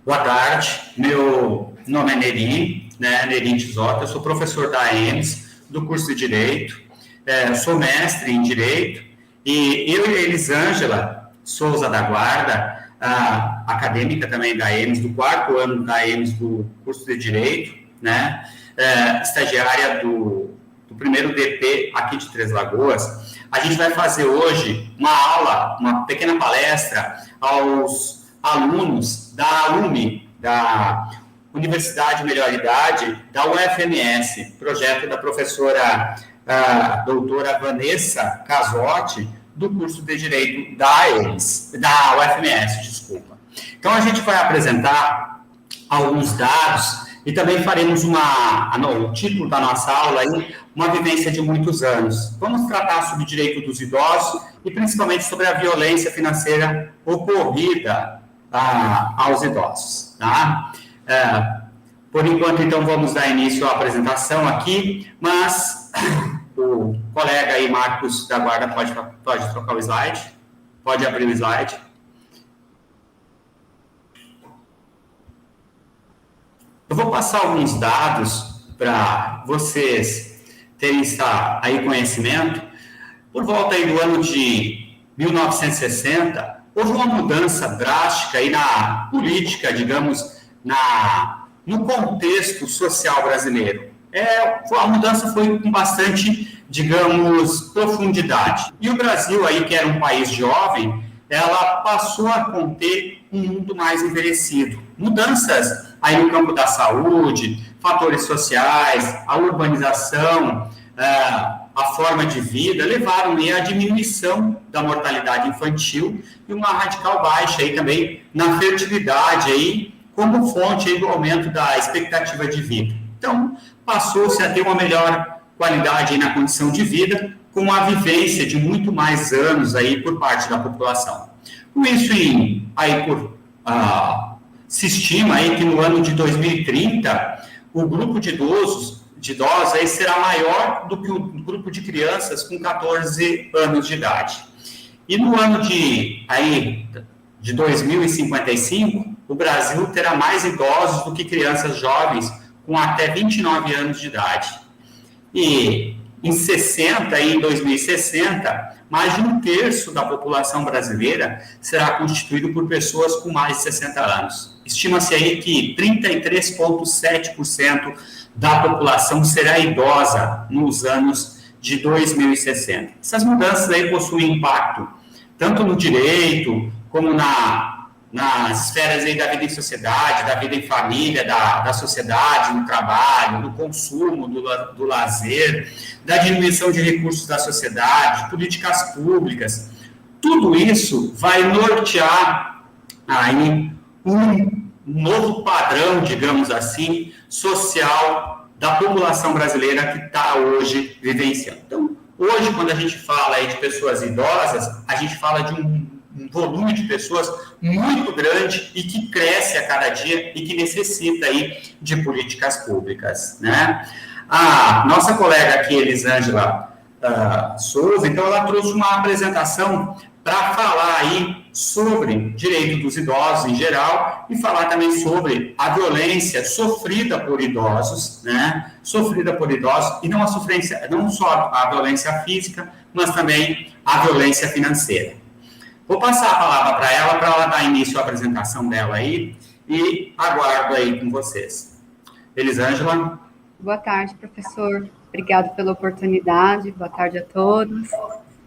Boa tarde, meu nome é Neri, né, Neri Tisota, eu sou professor da EMS, do curso de Direito, sou mestre em Direito, e eu e a Elisângela Souza da Guarda, acadêmica também da EMS, do 4º ano da EMS do curso de Direito, né, estagiária do primeiro DP aqui de Três Lagoas. A gente vai fazer hoje uma aula, uma pequena palestra aos alunos da ALUMI, da Universidade Melhor Idade, da UFMS, projeto da professora doutora Vanessa Casotti, do curso de Direito da UFMS, desculpa. Então, a gente vai apresentar alguns dados e também faremos o título da nossa aula aí, uma vivência de muitos anos. Vamos tratar sobre o direito dos idosos e principalmente sobre a violência financeira ocorrida aos idosos, tá? Por enquanto, então, vamos dar início à apresentação aqui, mas o colega aí, Marcos da Guarda, pode trocar o slide? Pode abrir o slide? Eu vou passar alguns dados para vocês terem aí conhecimento. Por volta aí do ano de 1960, houve uma mudança drástica aí na política, digamos, no contexto social brasileiro. A mudança foi com bastante, digamos, profundidade. E o Brasil, aí, que era um país jovem, ela passou a conter um mundo mais envelhecido. Mudanças aí no campo da saúde, fatores sociais, a urbanização, a forma de vida, levaram à diminuição da mortalidade infantil e uma radical baixa aí também na fertilidade, aí, como fonte aí do aumento da expectativa de vida. Então, passou-se a ter uma melhor qualidade aí na condição de vida, com a vivência de muito mais anos aí por parte da população. Com isso, se estima aí que no ano de 2030, o grupo de idosos aí será maior do que o grupo de crianças com 14 anos de idade. E no ano de 2055, o Brasil terá mais idosos do que crianças jovens com até 29 anos de idade. E em 2060, mais de 1/3 da população brasileira será constituído por pessoas com mais de 60 anos. Estima-se aí que 33,7% da população será idosa nos anos de 2060. Essas mudanças aí possuem impacto tanto no direito, como nas esferas aí da vida em sociedade, da vida em família, da sociedade, no trabalho, do consumo, do lazer, da diminuição de recursos da sociedade, políticas públicas. Tudo isso vai nortear aí um novo padrão, digamos assim, social da população brasileira que está hoje vivenciando. Então, hoje, quando a gente fala aí de pessoas idosas, a gente fala de um volume de pessoas muito grande e que cresce a cada dia e que necessita aí de políticas públicas, né? A nossa colega aqui, Elisângela Souza, então ela trouxe uma apresentação para falar aí sobre direito dos idosos em geral e falar também sobre a violência sofrida por idosos, né? Sofrida por idosos e não só a violência física, mas também a violência financeira. Vou passar a palavra para ela dar início à apresentação dela aí e aguardo aí com vocês. Elisângela. Boa tarde, professor. Obrigado pela oportunidade. Boa tarde a todos.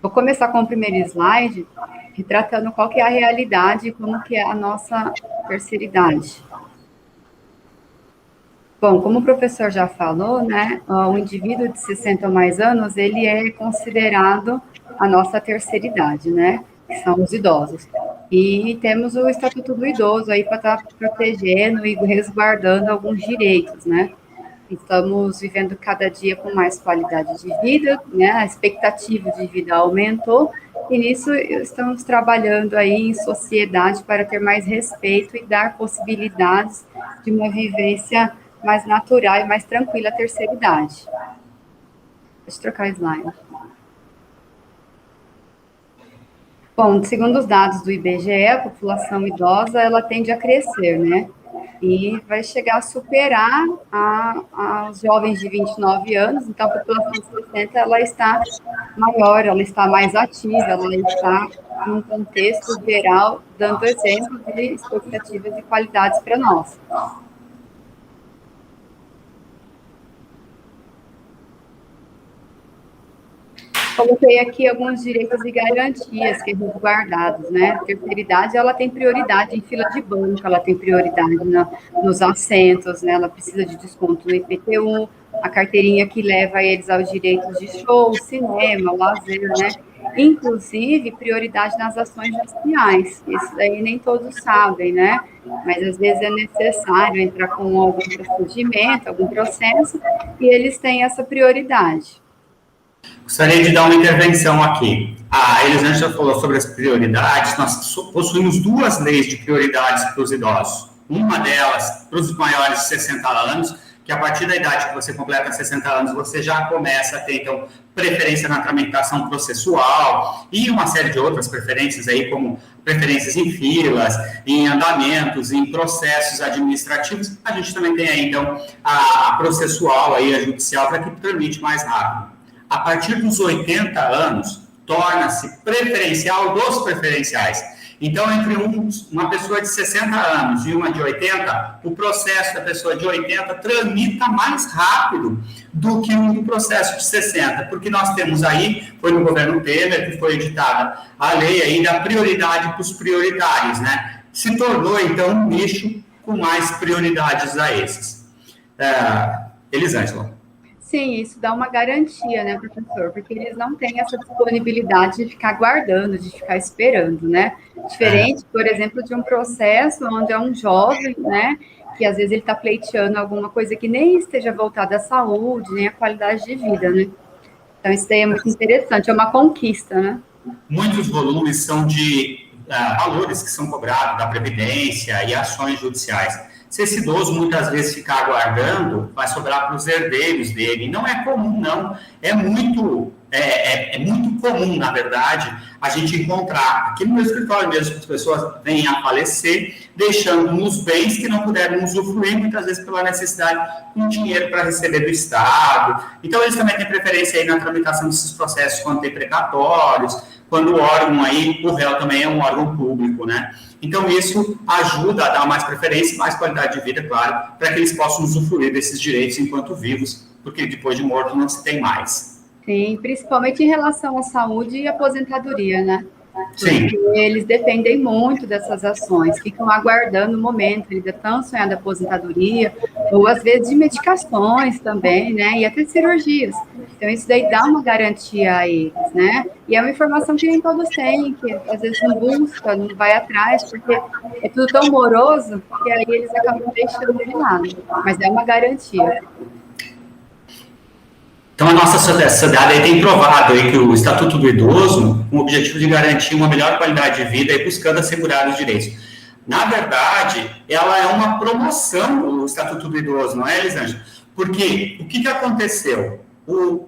Vou começar com o primeiro slide, retratando qual que é a realidade e como que é a nossa terceira idade. Bom, como o professor já falou, né, o indivíduo de 60 ou mais anos, ele é considerado a nossa terceira idade, né? Que são os idosos. E temos o Estatuto do Idoso aí para estar protegendo e resguardando alguns direitos, né? Estamos vivendo cada dia com mais qualidade de vida, né? A expectativa de vida aumentou e nisso estamos trabalhando aí em sociedade para ter mais respeito e dar possibilidades de uma vivência mais natural e mais tranquila à terceira idade. Deixa eu trocar o slide. Bom, segundo os dados do IBGE, a população idosa, ela tende a crescer, né? E vai chegar a superar os jovens de 29 anos, então a população de 60, ela está maior, ela está mais ativa, ela está num contexto geral, dando exemplo de expectativas e qualidades para nós. Coloquei aqui alguns direitos e garantias que são guardados, né? A terceira idade, ela tem prioridade em fila de banco, ela tem prioridade nos assentos, né? Ela precisa de desconto no IPTU, a carteirinha que leva eles aos direitos de show, cinema, lazer, né? Inclusive, prioridade nas ações judiciais. Isso daí nem todos sabem, né? Mas às vezes é necessário entrar com algum procedimento, algum processo, e eles têm essa prioridade. Gostaria de dar uma intervenção aqui. A Elisângela falou sobre as prioridades. Nós possuímos duas leis de prioridades para os idosos. Uma delas para os maiores de 60 anos, que a partir da idade que você completa 60 anos, você já começa a ter, então, preferência na tramitação processual e uma série de outras preferências aí, como preferências em filas, em andamentos, em processos administrativos. A gente também tem aí, então, a processual, aí, a judicial, para que permite mais rápido. A partir dos 80 anos, torna-se preferencial dos preferenciais. Então, entre uma pessoa de 60 anos e uma de 80, o processo da pessoa de 80 tramita mais rápido do que um processo de 60, porque nós temos aí, foi no governo Temer que foi editada a lei aí da prioridade para os prioritários, né? Se tornou, então, um nicho com mais prioridades a esses. Elisângela. Sim, isso dá uma garantia, né, professor? Porque eles não têm essa disponibilidade de ficar guardando, de ficar esperando, né? Diferente, por exemplo, de um processo onde é um jovem, né, que às vezes ele está pleiteando alguma coisa que nem esteja voltada à saúde, nem à qualidade de vida, né? Então, isso daí é muito interessante, é uma conquista, né? Muitos volumes são de valores que são cobrados da Previdência e ações judiciais. Se esse idoso muitas vezes ficar aguardando, vai sobrar para os herdeiros dele. Não é comum, não. É muito comum, na verdade, a gente encontrar. Aqui no meu escritório mesmo, as pessoas vêm a falecer, deixando-nos bens que não puderam usufruir, muitas vezes pela necessidade de um dinheiro para receber do Estado. Então, eles também têm preferência aí na tramitação desses processos quando tem precatórios, quando o órgão aí, o réu também é um órgão público, né? Então, isso ajuda a dar mais preferência, mais qualidade de vida, claro, para que eles possam usufruir desses direitos enquanto vivos, porque depois de morto não se tem mais. Sim, principalmente em relação à saúde e aposentadoria, né? Sim. Porque eles dependem muito dessas ações, ficam aguardando o momento, ele da tão sonhada aposentadoria, ou às vezes de medicações também, né? E até cirurgias. Então, isso daí dá uma garantia a eles, né? E é uma informação que nem todos têm, que às vezes não busca, não vai atrás, porque é tudo tão moroso que aí eles acabam deixando de lado. Mas é uma garantia. Então, a nossa sociedade tem provado aí que o Estatuto do Idoso, com o objetivo de garantir uma melhor qualidade de vida e buscando assegurar os direitos. Na verdade, ela é uma promoção do Estatuto do Idoso, não é, Elisângela? Porque o que aconteceu?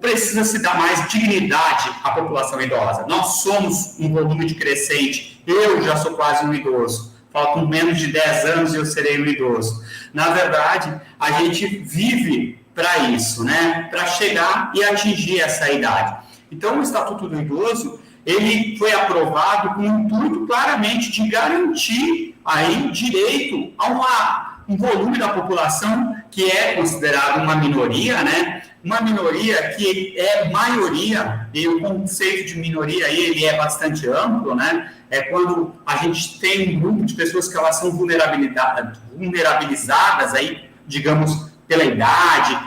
Precisa se dar mais dignidade à população idosa. Nós somos um volume de crescente. Eu já sou quase um idoso. Faltam menos de 10 anos e eu serei um idoso. Na verdade, a gente vive para isso, né? Para chegar e atingir essa idade. Então, o Estatuto do Idoso, ele foi aprovado com o intuito claramente de garantir aí direito a um volume da população que é considerado uma minoria, né? Uma minoria que é maioria, e o conceito de minoria aí, ele é bastante amplo, né? É quando a gente tem um grupo de pessoas que elas são vulnerabilizadas aí, digamos, pela idade,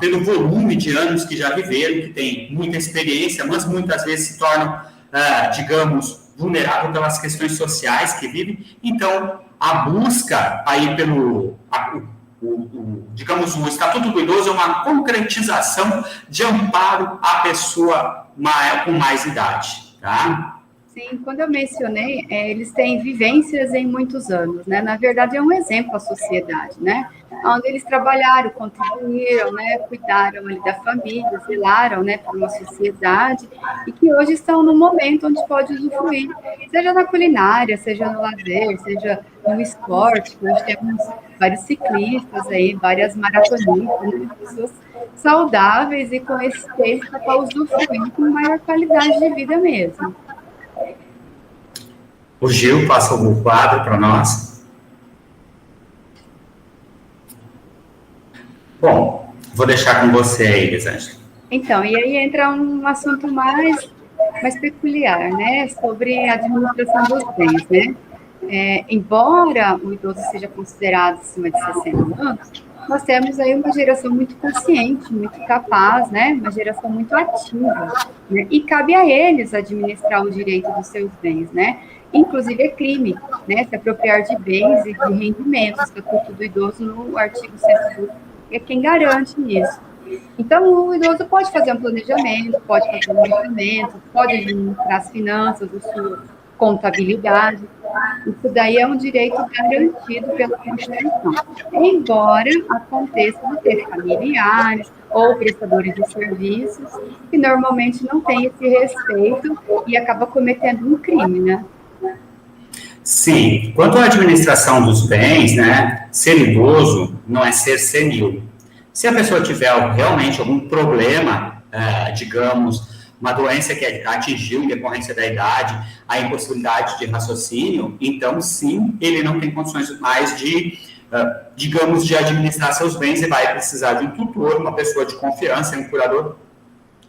pelo volume de anos que já viveram, que tem muita experiência, mas muitas vezes se tornam, digamos, vulneráveis pelas questões sociais que vivem. Então, a busca aí digamos, o Estatuto do Idoso é uma concretização de amparo à pessoa com mais idade, tá? Sim, quando eu mencionei, eles têm vivências em muitos anos, né? Na verdade, é um exemplo à sociedade, né? Onde eles trabalharam, contribuíram, né? Cuidaram ali da família, zelaram, né? Por uma sociedade e que hoje estão no momento onde pode usufruir, seja na culinária, seja no lazer, seja no esporte, hoje temos vários ciclistas aí, várias maratonistas, né, pessoas saudáveis e com esse tempo para usufruir com maior qualidade de vida mesmo. O Gil passa o quadro para nós. Bom, vou deixar com você aí, Elisângela. Então, e aí entra um assunto mais peculiar, né, sobre a administração dos bens, né? Embora o idoso seja considerado acima de 60 anos, nós temos aí uma geração muito consciente, muito capaz, né, uma geração muito ativa, né, e cabe a eles administrar o direito dos seus bens, né? Inclusive é crime, né, se apropriar de bens e de rendimentos, Estatuto do Idoso no artigo 112 é quem garante isso. Então, o idoso pode fazer um planejamento, pode fazer um orçamento, pode administrar as finanças, a sua contabilidade. Isso daí é um direito garantido pela Constituição. Embora aconteça de ter familiares ou prestadores de serviços que normalmente não têm esse respeito e acaba cometendo um crime, né? Sim, quanto à administração dos bens, né, ser idoso não é ser senil. Se a pessoa tiver realmente algum problema, digamos, uma doença que atingiu em decorrência da idade, a impossibilidade de raciocínio, então sim, ele não tem condições mais de, digamos, de administrar seus bens e vai precisar de um tutor, uma pessoa de confiança, um curador,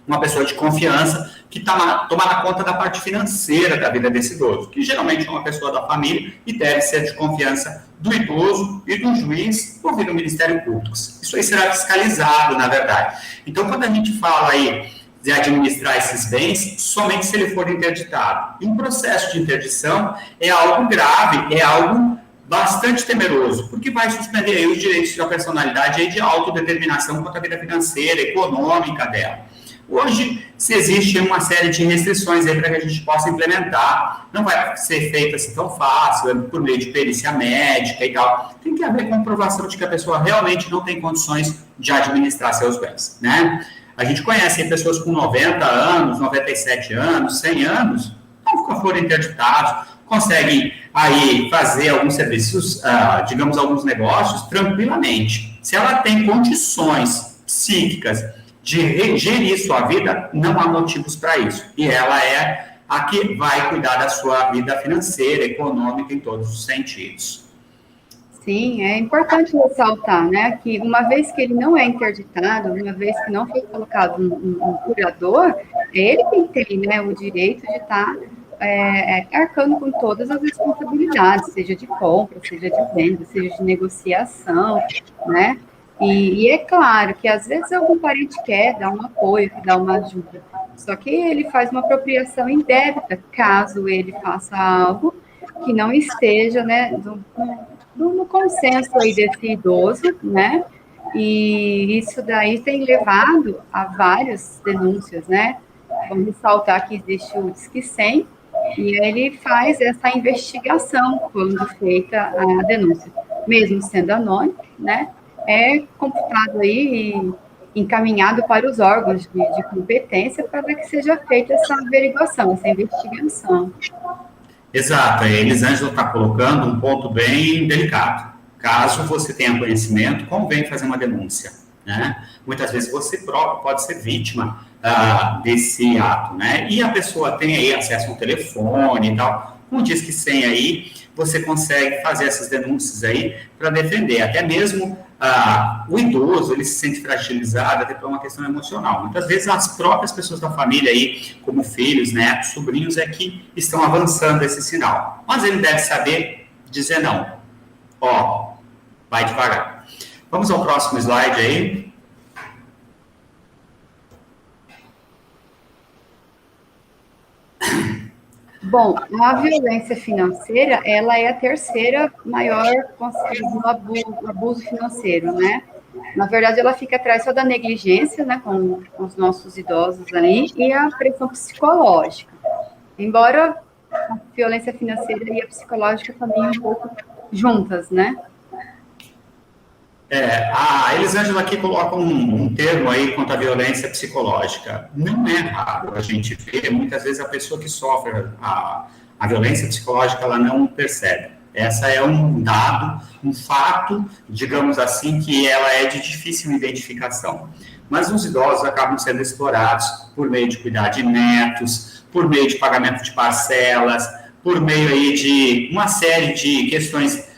uma pessoa de confiança que toma conta da parte financeira da vida desse idoso, que geralmente é uma pessoa da família e deve ser de confiança do idoso e do juiz ou do Ministério Público. Isso aí será fiscalizado, na verdade. Então, quando a gente fala aí de administrar esses bens, somente se ele for interditado. E um processo de interdição é algo grave, é algo bastante temeroso, porque vai suspender aí os direitos da personalidade aí de autodeterminação quanto à vida financeira, econômica dela. Hoje, se existe uma série de restrições aí para que a gente possa implementar, não vai ser feito assim tão fácil, por meio de perícia médica e tal. Tem que haver comprovação de que a pessoa realmente não tem condições de administrar seus bens, né? A gente conhece pessoas com 90 anos, 97 anos, 100 anos, nunca foram interditados, conseguem aí fazer alguns serviços, digamos, alguns negócios tranquilamente. Se ela tem condições psíquicas de gerir sua vida, não há motivos para isso. E ela é a que vai cuidar da sua vida financeira, econômica, em todos os sentidos. Sim, é importante ressaltar, né, que uma vez que ele não é interditado, uma vez que não foi colocado um curador, ele tem que ter, né, o direito de estar arcando com todas as responsabilidades, seja de compra, seja de venda, seja de negociação, né? E é claro que às vezes algum parente quer dar um apoio, dar uma ajuda, só que ele faz uma apropriação indébita caso ele faça algo que não esteja, né, no consenso aí desse idoso, né, e isso daí tem levado a várias denúncias, né. Vamos ressaltar que existe o Disque 100, e ele faz essa investigação quando feita a denúncia, mesmo sendo anônimo, né, é computado aí e encaminhado para os órgãos de competência para que seja feita essa averiguação, essa investigação. Exato, a Elisângela está colocando um ponto bem delicado. Caso você tenha conhecimento, convém fazer uma denúncia, né? Muitas vezes você próprio pode ser vítima desse ato, né? E a pessoa tem aí acesso ao telefone e tal. Como diz que sem aí, você consegue fazer essas denúncias aí para defender. Até mesmo o idoso, ele se sente fragilizado até por uma questão emocional. Muitas vezes as próprias pessoas da família aí, como filhos, netos, sobrinhos, é que estão avançando esse sinal. Mas ele deve saber dizer não. Ó, vai devagar. Vamos ao próximo slide aí. Bom, a violência financeira, ela é a terceira maior consequência do abuso financeiro, né? Na verdade, ela fica atrás só da negligência, né, com os nossos idosos aí, e a pressão psicológica. Embora a violência financeira e a psicológica caminhem um pouco juntas, né? A Elisângela aqui coloca um termo aí quanto à violência psicológica. Não é raro a gente ver, muitas vezes a pessoa que sofre a violência psicológica, ela não percebe. Essa é um dado, um fato, digamos assim, que ela é de difícil identificação. Mas os idosos acabam sendo explorados por meio de cuidar de netos, por meio de pagamento de parcelas, por meio aí de uma série de questões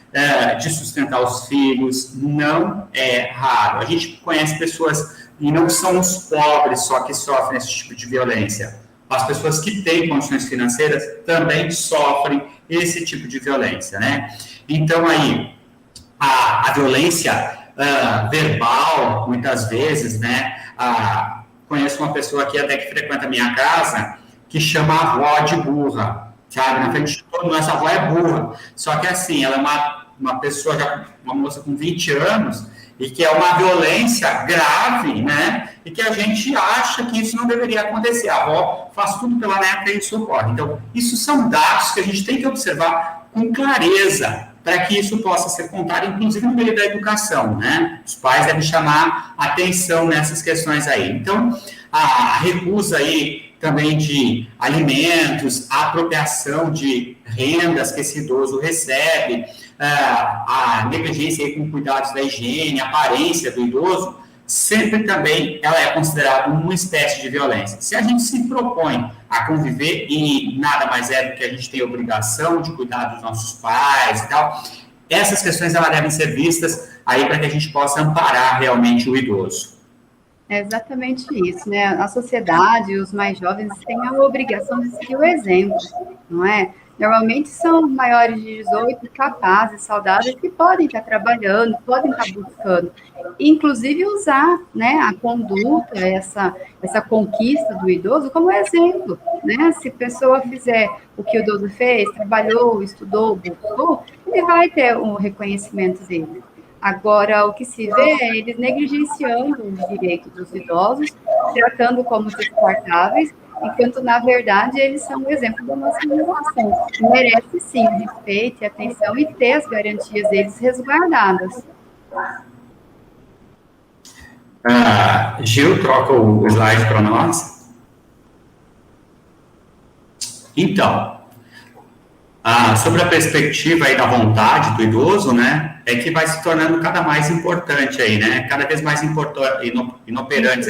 de sustentar os filhos. Não é raro. A gente conhece pessoas, e não são os pobres só que sofrem esse tipo de violência. As pessoas que têm condições financeiras também sofrem esse tipo de violência, né? Então, aí, a violência verbal, muitas vezes, né? Conheço uma pessoa aqui até que frequenta a minha casa, que chama a avó de burra, sabe? Na frente de todo mundo, essa avó é burra. Só que, assim, ela é uma pessoa, uma moça com 20 anos, e que é uma violência grave, né? E que a gente acha que isso não deveria acontecer. A avó faz tudo pela neta e isso ocorre. Então, isso são dados que a gente tem que observar com clareza, para que isso possa ser contado, inclusive no meio da educação, né? Os pais devem chamar atenção nessas questões aí. Então, a recusa aí também de alimentos, a apropriação de rendas que esse idoso recebe, a negligência aí com cuidados da higiene, a aparência do idoso, sempre também ela é considerada uma espécie de violência. Se a gente se propõe a conviver, e nada mais é do que a gente tem a obrigação de cuidar dos nossos pais e tal, essas questões elas devem ser vistas aí para que a gente possa amparar realmente o idoso. É exatamente isso, né? A sociedade, os mais jovens, têm a obrigação de seguir o exemplo, não é? Normalmente são maiores de 18, capazes, saudáveis, que podem estar trabalhando, podem estar buscando, inclusive usar, né, a conduta, essa conquista do idoso como exemplo, né? Se a pessoa fizer o que o idoso fez, trabalhou, estudou, buscou, ele vai ter o reconhecimento dele. Agora, o que se vê é eles negligenciando os direitos dos idosos, tratando como descartáveis, enquanto, na verdade, eles são um exemplo da nossa geração. Merece, sim, respeito e atenção e ter as garantias deles resguardadas. Gil, troca o slide para nós. Então, sobre a perspectiva aí da vontade do idoso, né, é que vai se tornando cada mais importante aí, né, cada vez mais inoperante.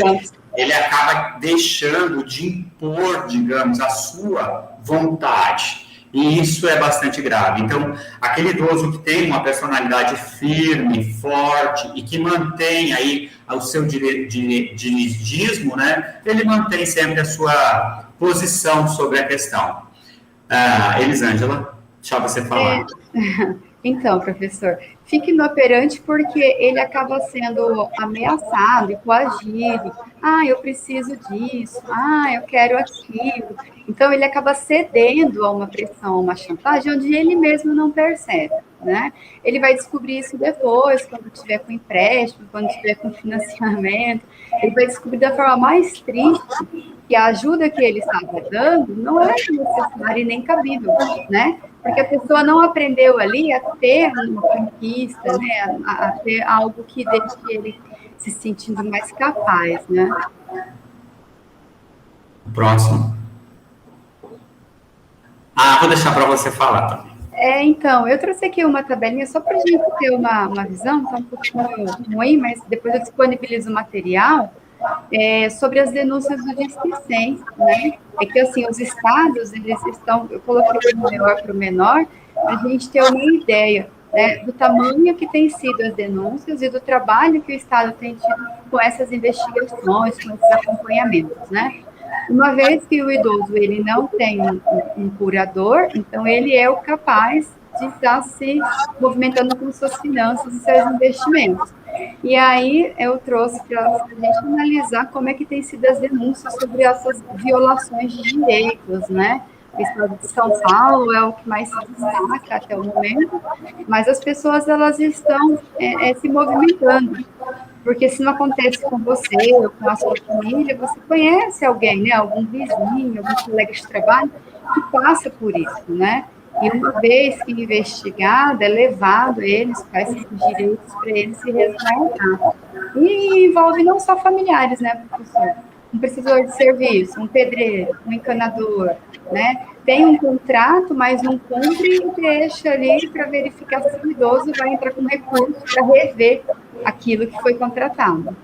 Ele acaba deixando de impor, digamos, a sua vontade. E isso é bastante grave. Então, aquele idoso que tem uma personalidade firme, forte e que mantém aí o seu dirigismo, né, ele mantém sempre a sua posição sobre a questão. Elisângela, deixa você falar. Então, professor, fica inoperante porque ele acaba sendo ameaçado e coagido. Eu preciso disso. Eu quero aquilo. Então, ele acaba cedendo a uma pressão, a uma chantagem, onde ele mesmo não percebe, né? Ele vai descobrir isso depois, quando tiver com empréstimo, quando tiver com financiamento. Ele vai descobrir da forma mais triste que a ajuda que ele estava dando não era necessária e nem cabível, né? Porque a pessoa não aprendeu ali a ter uma conquista, né? A ter algo que deixe ele se sentindo mais capaz, né? Próximo. Vou deixar para você falar também. Então, eu trouxe aqui uma tabelinha só para a gente ter uma visão, tá um pouquinho ruim, mas depois eu disponibilizo o material sobre as denúncias do Disque 100, né? É que, assim, os estados, eles estão, eu coloquei do maior para o menor, para a gente ter uma ideia, né, do tamanho que tem sido as denúncias e do trabalho que o estado tem tido com essas investigações, com esses acompanhamentos, né? Uma vez que o idoso ele não tem um curador, então ele é o capaz de estar se movimentando com suas finanças e seus investimentos. E aí eu trouxe para a gente analisar como é que tem sido as denúncias sobre essas violações de direitos, né? O estado de São Paulo é o que mais se destaca até o momento, mas as pessoas elas estão se movimentando. Porque se não acontece com você ou com a sua família, você conhece alguém, né? Algum vizinho, algum colega de trabalho que passa por isso, né? E uma vez que investigado, é levado eles para esses direitos para eles se resguardar. E envolve não só familiares, né, professor? Um prestador de serviço, um pedreiro, um encanador, né? tem um contrato, mas não cumpre e deixa ali para verificar se o idoso vai entrar com recurso para rever aquilo que foi contratado.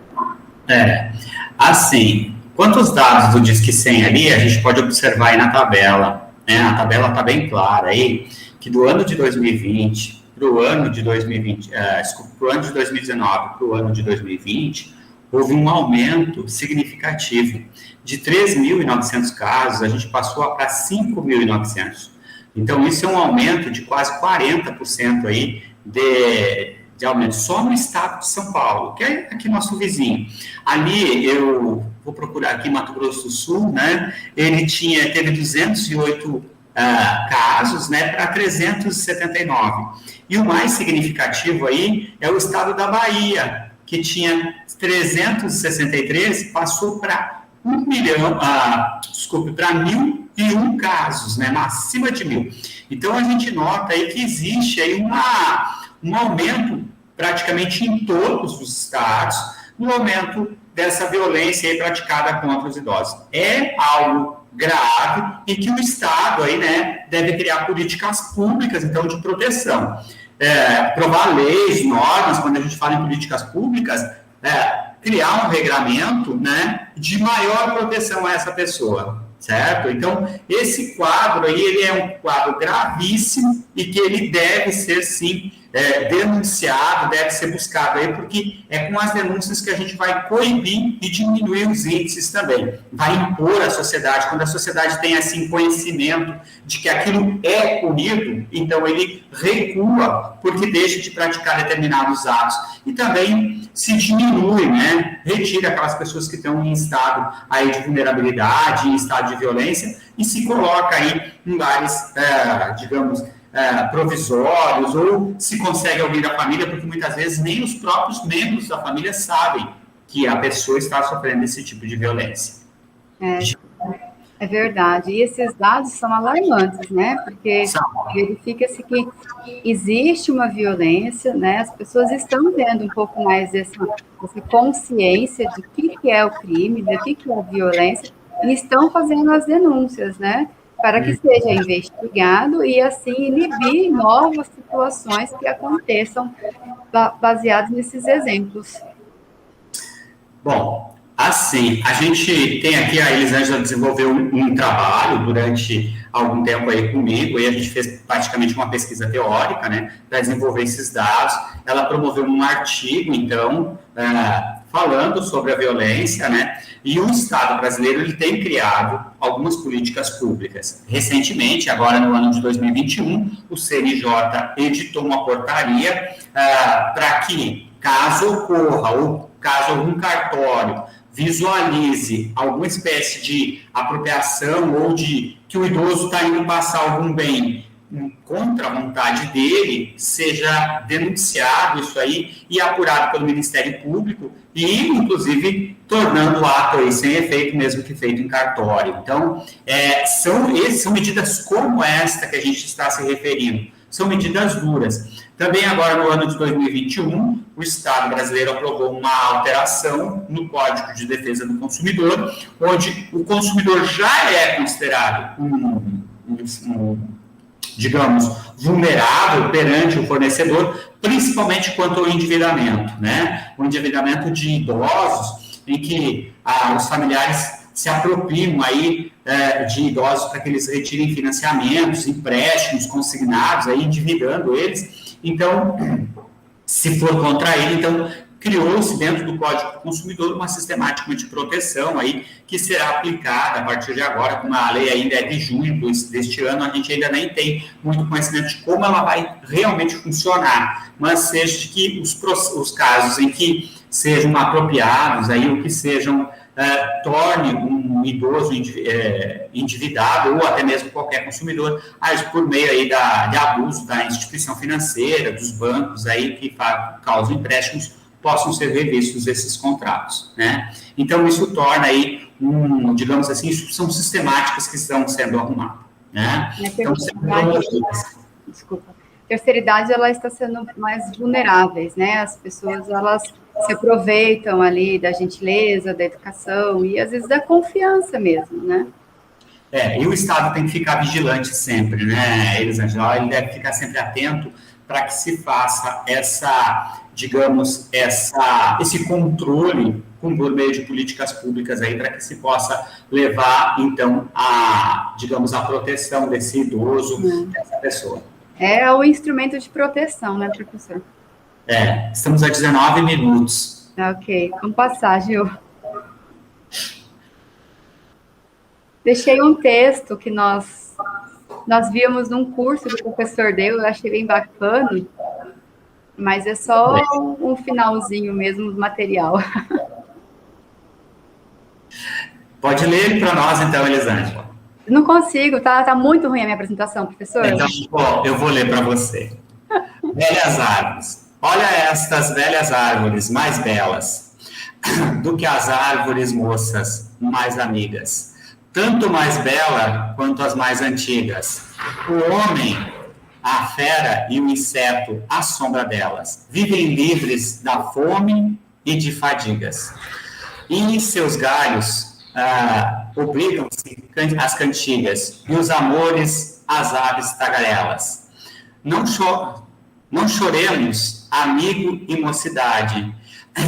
Assim, quantos dados do Disque 100 ali, a gente pode observar aí na tabela, né? A tabela está bem clara aí, que do ano de 2020 para o ano de 2020, para o ano de 2019 para o ano de 2020, houve um aumento significativo. De 3.900 casos, a gente passou para 5.900. Então, isso é um aumento de quase 40% aí de aumento, só no estado de São Paulo, que é aqui nosso vizinho. Ali, eu vou procurar aqui Mato Grosso do Sul, né? Ele teve 208 casos, né, para 379. E o mais significativo aí é o estado da Bahia, que tinha 363, passou para 1.001 casos, né, acima de 1.000. Então, a gente nota aí que existe aí um aumento praticamente em todos os estados, no aumento dessa violência aí praticada contra os idosos. É algo grave e que o Estado aí, né, deve criar políticas públicas, então, de proteção. Aprovar leis, normas, quando a gente fala em políticas públicas, criar um regramento, né, de maior proteção a essa pessoa, certo? Então, esse quadro aí, ele é um quadro gravíssimo e que ele deve ser, sim, denunciado, deve ser buscado aí, porque é com as denúncias que a gente vai coibir e diminuir os índices também. Vai impor à sociedade, quando a sociedade tem, assim, conhecimento de que aquilo é punido, então ele recua, porque deixa de praticar determinados atos. E também se diminui, né, retira aquelas pessoas que estão em estado aí de vulnerabilidade, em estado de violência, e se coloca aí em lares, digamos, provisórios, ou se consegue ouvir a família, porque muitas vezes nem os próprios membros da família sabem que a pessoa está sofrendo esse tipo de violência. É verdade, e esses dados são alarmantes, né, porque verifica-se que existe uma violência, né, as pessoas estão tendo um pouco mais essa consciência de o que é o crime, de o que é a violência, e estão fazendo as denúncias, né, para que seja investigado e, assim, inibir novas situações que aconteçam baseados nesses exemplos. Bom, assim, a gente tem aqui, a Elisângela desenvolveu um trabalho durante algum tempo aí comigo, e a gente fez praticamente uma pesquisa teórica, né, para desenvolver esses dados. Ela promoveu um artigo, então, falando sobre a violência, né, e o Estado brasileiro, ele tem criado algumas políticas públicas. Recentemente, agora no ano de 2021, o CNJ editou uma portaria para que, caso ocorra, ou caso algum cartório visualize alguma espécie de apropriação ou de que o idoso está indo passar algum bem contra a vontade dele, seja denunciado isso aí e apurado pelo Ministério Público e, inclusive, tornando o ato aí sem efeito, mesmo que feito em cartório. Então, são medidas como esta que a gente está se referindo. São medidas duras. Também agora, no ano de 2021, o Estado brasileiro aprovou uma alteração no Código de Defesa do Consumidor, onde o consumidor já é considerado digamos, vulnerável perante o fornecedor, principalmente quanto ao endividamento, né? O endividamento de idosos, em que os familiares se apropriam aí de idosos para que eles retirem financiamentos, empréstimos consignados, aí endividando eles. Então, se for contra ele, então criou-se dentro do Código do Consumidor uma sistemática de proteção aí que será aplicada a partir de agora, como a lei ainda é de junho deste ano, a gente ainda nem tem muito conhecimento de como ela vai realmente funcionar, mas seja que os casos em que sejam apropriados aí, ou que sejam torne um idoso endividado ou até mesmo qualquer consumidor, por meio aí de abuso da instituição financeira, dos bancos aí que causam empréstimos, possam ser revistos esses contratos, né? Então, isso torna aí, digamos assim, isso são sistemáticas que estão sendo arrumadas, né? Então, desculpa. A terceira idade, ela está sendo mais vulneráveis, né? As pessoas, elas se aproveitam ali da gentileza, da educação e, às vezes, da confiança mesmo, né? E o Estado tem que ficar vigilante sempre, né, Elisângela? Ele deve ficar sempre atento para que se faça esse controle por meio de políticas públicas aí, para que se possa levar, então, a proteção desse idoso, dessa pessoa. É o instrumento de proteção, né, professor? Estamos a 19 minutos. Ok, vamos passar, Gil. Deixei um texto que nós vimos num curso que o professor deu, eu achei bem bacana, mas é só um finalzinho mesmo do material. Pode ler ele para nós, então, Elisângela. Não consigo, tá muito ruim a minha apresentação, professor. Então, eu vou ler para você. Velhas árvores. Olha estas velhas árvores mais belas do que as árvores moças mais amigas. Tanto mais bela quanto as mais antigas. O homem, a fera e o inseto à sombra delas vivem livres da fome e de fadigas. E em seus galhos obrigam-se as cantigas e os amores às aves tagarelas. Não choremos, amigo e mocidade,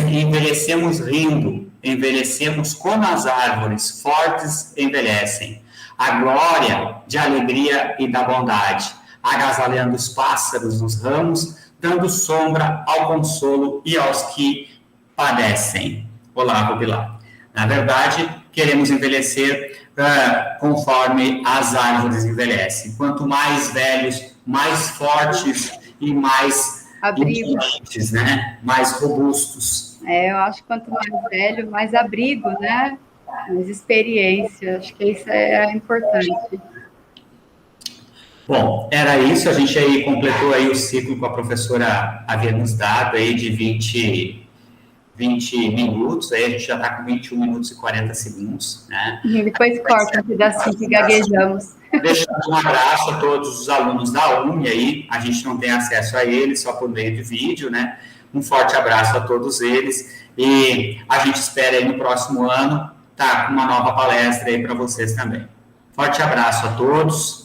envelhecemos rindo, envelhecemos como as árvores fortes envelhecem. A glória de alegria e da bondade, agasalhando os pássaros nos ramos, dando sombra ao consolo e aos que padecem. Olavo Bilac. Na verdade, queremos envelhecer conforme as árvores envelhecem. Quanto mais velhos, mais fortes e mais inteligentes, né? Mais robustos. Eu acho que quanto mais velho, mais abrigo, né? Mais experiência. Acho que isso é importante. Bom, era isso. A gente aí completou aí o ciclo que a professora havia nos dado aí de 20 minutos, aí a gente já está com 21 minutos e 40 segundos, né? E depois corta um pedacinho que gaguejamos. Deixando um abraço a todos os alunos da UME aí, a gente não tem acesso a eles, só por meio de vídeo, né? Um forte abraço a todos eles e a gente espera aí no próximo ano tá com uma nova palestra aí para vocês também. Forte abraço a todos.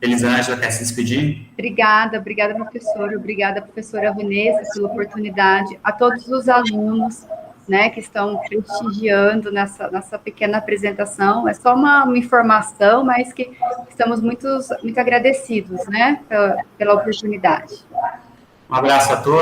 Elisângela, quer se despedir? Obrigada, professora. Obrigada, professora Vanessa, pela oportunidade. A todos os alunos, né, que estão prestigiando nessa pequena apresentação. É só uma informação, mas que estamos muito agradecidos, né, pela oportunidade. Um abraço a todos.